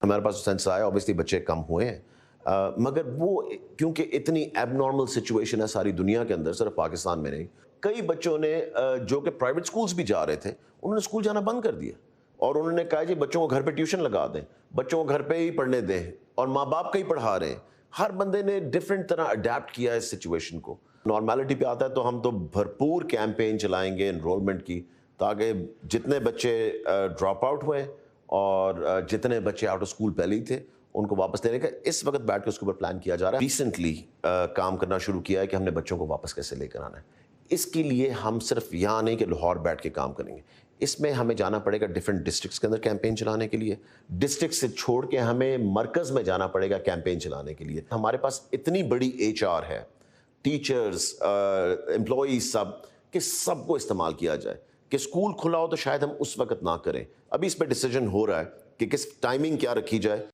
ہمارے پاس سینس آیا اوبیسلی بچے کم ہوئے ہیں مگر وہ کیونکہ اتنی ایب نارمل سچویشن ہے ساری دنیا کے اندر، صرف پاکستان میں نہیں، کئی بچوں نے جو کہ پرائیویٹ سکولز بھی جا رہے تھے انہوں نے سکول جانا بند کر دیا اور انہوں نے کہا جی بچوں کو گھر پہ ٹیوشن لگا دیں، بچوں کو گھر پہ ہی پڑھنے دیں، اور ماں باپ کا ہی پڑھا رہے ہیں۔ ہر بندے نے ڈفرینٹ طرح اڈیپٹ کیا ہے اس سچویشن کو۔ نارملٹی پہ آتا ہے تو ہم تو بھرپور کیمپین چلائیں گے انرولمنٹ کی، تاکہ جتنے بچے ڈراپ آؤٹ ہوئے اور جتنے بچے آؤٹ آف اسکول پہلے ہی تھے ان کو واپس دینے کا اس وقت بیٹھ کے اس کے اوپر پلان کیا جا رہا ہے۔ ریسنٹلی کام کرنا شروع کیا ہے کہ ہم نے بچوں کو واپس کیسے لے کر آنا ہے۔ اس کے لیے ہم صرف یہاں نہیں کہ لاہور بیٹھ کے کام کریں گے، اس میں ہمیں جانا پڑے گا ڈفرینٹ ڈسٹرکٹس کے اندر کیمپین چلانے کے لیے، ڈسٹرکٹ سے چھوڑ کے ہمیں مرکز میں جانا پڑے گا کیمپین چلانے کے لیے۔ ہمارے پاس اتنی بڑی HR ہے، ٹیچرز، امپلائیز، کہ سب کو استعمال کیا جائے کہ اسکول کھلا ہو تو شاید ہم اس وقت نہ کریں۔ ابھی اس پہ ڈیسیجن ہو رہا ہے کہ کس ٹائمنگ کیا رکھی جائے۔